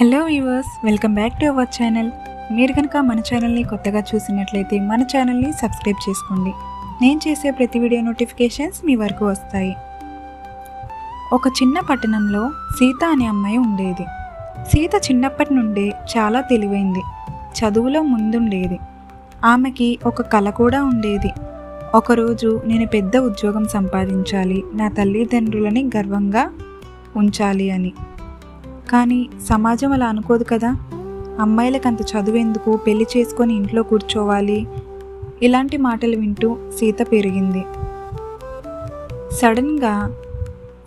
Hello viewers, welcome back to our channel. మీరు కనుక మన ఛానల్ని కొత్తగా చూసినట్లయితే మన ఛానల్ని సబ్స్క్రైబ్ చేసుకోండి. నేను చేసే ప్రతి వీడియో నోటిఫికేషన్స్ మీ వరకు వస్తాయి. ఒక చిన్న పట్టణంలో సీత అనే అమ్మాయి ఉండేది. సీత చిన్నప్పటి నుండే చాలా తెలివైంది, చదువులో ముందుండేది. ఆమెకి ఒక కల కూడా ఉండేది. ఒకరోజు నేను పెద్ద ఉద్యోగం సంపాదించాలి, నా తల్లిదండ్రులని గర్వంగా ఉంచాలి అని. కానీ సమాజం అలా అనుకోదు కదా. అమ్మాయిలకు అంత చదువెందుకు, పెళ్లి చేసుకొని ఇంట్లో కూర్చోవాలి, ఇలాంటి మాటలు వింటూ సీత పెరిగింది. సడన్గా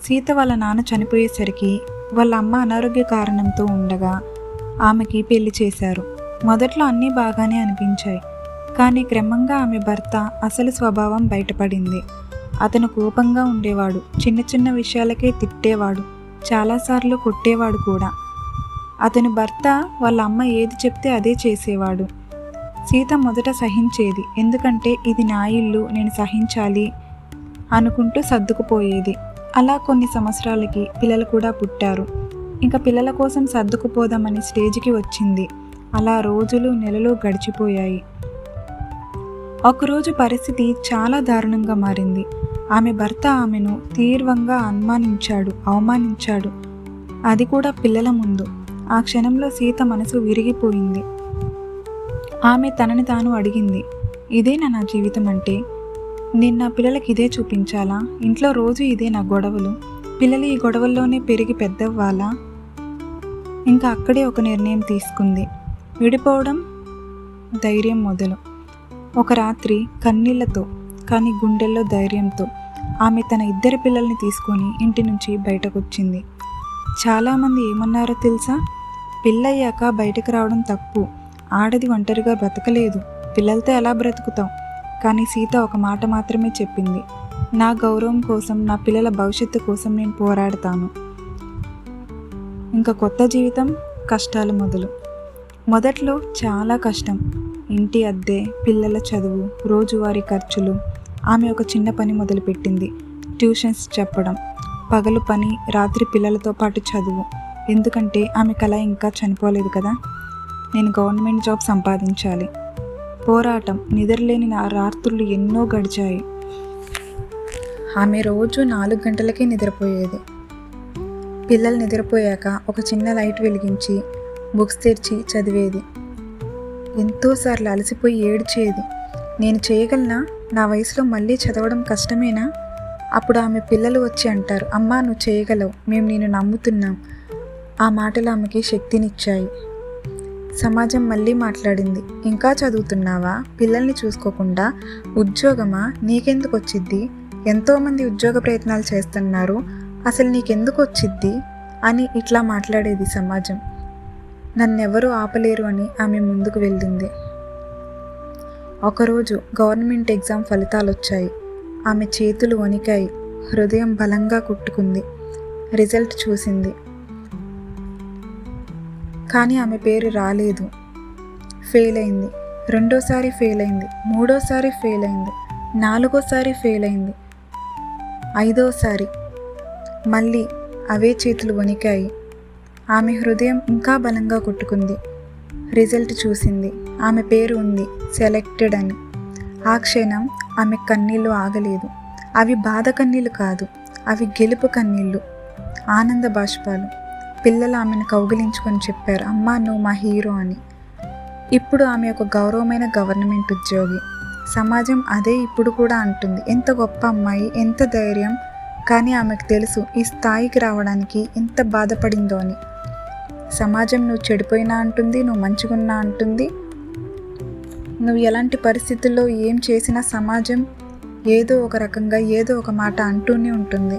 సీత వాళ్ళ నాన్న చనిపోయేసరికి వాళ్ళ అమ్మ అనారోగ్య కారణంతో ఉండగా ఆమెకి పెళ్లి చేశారు. మొదట్లో అన్నీ బాగానే అనిపించాయి, కానీ క్రమంగా ఆమె భర్త అసలు స్వభావం బయటపడింది. అతను కోపంగా ఉండేవాడు, చిన్న చిన్న విషయాలకే తిట్టేవాడు, చాలాసార్లు కొట్టేవాడు కూడా. అతని భర్త వాళ్ళ అమ్మ ఏది చెప్తే అదే చేసేవాడు. సీత మొదట సహించేది, ఎందుకంటే ఇది నా ఇల్లు, నేను సహించాలి అనుకుంటూ సర్దుకుపోయేది. అలా కొన్ని సంవత్సరాలకి పిల్లలు కూడా పుట్టారు. ఇంకా పిల్లల కోసం సర్దుకుపోదామని స్టేజ్కి వచ్చింది. అలా రోజులు నెలలు గడిచిపోయాయి. ఒకరోజు పరిస్థితి చాలా దారుణంగా మారింది. ఆమె భర్త ఆమెను తీవ్రంగా అవమానించాడు, అది కూడా పిల్లల ముందు. ఆ క్షణంలో సీత మనసు విరిగిపోయింది. ఆమె తనని తాను అడిగింది, ఇదేనా నా జీవితం అంటే? నేను నా పిల్లలకి ఇదే చూపించాలా? ఇంట్లో రోజు ఇదే నా గొడవలు, పిల్లలు ఈ గొడవల్లోనే పెరిగి పెద్దవ్వాలా? ఇంకా అక్కడే ఒక నిర్ణయం తీసుకుంది, విడిపోవడం. ధైర్యం మొదలు. ఒక రాత్రి కన్నీళ్లతో కానీ గుండెల్లో ధైర్యంతో ఆమె తన 2 పిల్లల్ని తీసుకొని ఇంటి నుంచి బయటకొచ్చింది. చాలామంది ఏమన్నారో తెలుసా? పెళ్ళయ్యాక బయటకు రావడం తప్పు, ఆడది ఒంటరిగా బ్రతకలేదు, పిల్లలతో ఎలా బ్రతుకుతాం? కానీ సీత ఒక మాట మాత్రమే చెప్పింది, నా గౌరవం కోసం, నా పిల్లల భవిష్యత్తు కోసం నేను పోరాడతాను. ఇంకా కొత్త జీవితం, కష్టాలు మొదలు. మొదట్లో చాలా కష్టం. ఇంటి అద్దె, పిల్లల చదువు, రోజువారీ ఖర్చులు. ఆమె ఒక చిన్న పని మొదలుపెట్టింది, ట్యూషన్స్ చెప్పడం. పగలు పని, రాత్రి పిల్లలతో పాటు చదువు. ఎందుకంటే ఆమె కల ఇంకా చనిపోలేదు కదా. నేను గవర్నమెంట్ జాబ్ సంపాదించాలి. పోరాటం, నిద్రలేని రాత్రులు ఎన్నో గడిచాయి. ఆమె రోజు 4 గంటలకే నిద్రపోయేది. పిల్లలు నిద్రపోయాక ఒక చిన్న లైట్ వెలిగించి బుక్స్ తెరిచి చదివేది. ఎంతోసార్లు అలసిపోయి ఏడ్చేది. నేను చేయగలనా? నా వయసులో మళ్ళీ చదవడం కష్టమేనా? అప్పుడు ఆమె పిల్లలు వచ్చి అంటారు, అమ్మా నువ్వు చేయగలవు, మేము నేను నమ్ముతున్నాం. ఆ మాటలు ఆమెకి శక్తినిచ్చాయి. సమాజం మళ్ళీ మాట్లాడింది, ఇంకా చదువుతున్నావా? పిల్లల్ని చూసుకోకుండా ఉద్యోగమా? నీకెందుకు వచ్చిద్ది? ఎంతోమంది ఉద్యోగ ప్రయత్నాలు చేస్తున్నారు, అసలు నీకెందుకు వచ్చిద్ది అని ఇట్లా మాట్లాడేది సమాజం. నన్నెవరూ ఆపలేరు అని ఆమె ముందుకు వెళ్ళింది. ఒకరోజు గవర్నమెంట్ ఎగ్జామ్ ఫలితాలు వచ్చాయి. ఆమె చేతులు వణికాయి, హృదయం బలంగా కొట్టుకుంది. రిజల్ట్ చూసింది, కానీ ఆమె పేరు రాలేదు. ఫెయిల్ అయింది. రెండోసారి ఫెయిల్ అయింది, మూడోసారి ఫెయిల్ అయింది, 4ఓసారి ఫెయిల్ అయింది, 5ఓసారి మళ్ళీ అవే చేతులు వణికాయి. ఆమె హృదయం ఇంకా బలంగా కొట్టుకుంది. రిజల్ట్ చూసింది, ఆమె పేరు ఉంది, సెలెక్టెడ్ అని. ఆ క్షణం ఆమె కన్నీళ్ళు ఆగలేదు. అవి బాధ కన్నీళ్ళు కాదు, అవి గెలుపు కన్నీళ్ళు, ఆనంద బాష్పాలు. పిల్లలు ఆమెను కౌగిలించుకొని చెప్పారు, అమ్మా నువ్వు మా హీరో అని. ఇప్పుడు ఆమె ఒక గౌరవమైన గవర్నమెంట్ ఉద్యోగి. సమాజం అదే ఇప్పుడు కూడా అంటుంది, ఎంత గొప్ప అమ్మాయి, ఎంత ధైర్యం. కానీ ఆమెకు తెలుసు ఈ స్థాయికి రావడానికి ఎంత బాధపడిందో అని. సమాజం నువ్వు చెడిపోయినా అంటుంది, నువ్వు మంచిగున్నా అంటుంది. నువ్వు ఎలాంటి పరిస్థితుల్లో ఏం చేసినా సమాజం ఏదో ఒక రకంగా ఏదో ఒక మాట అంటూనే ఉంటుంది.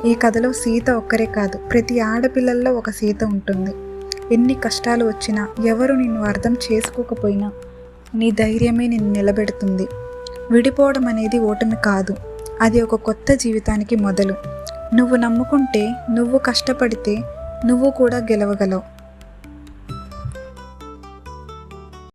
ఈ కథలో సీత ఒక్కరే కాదు, ప్రతి ఆడపిల్లల్లో ఒక సీత ఉంటుంది. ఎన్ని కష్టాలు వచ్చినా, ఎవరు నిన్ను అర్థం చేసుకోకపోయినా నీ ధైర్యమే నిన్ను నిలబెడుతుంది. విడిపోవడం అనేది ఓటమి కాదు, అది ఒక కొత్త జీవితానికి మొదలు. నువ్వు నమ్ముకుంటే, నువ్వు కష్టపడితే నువ్వు కూడా గెలవగలవు.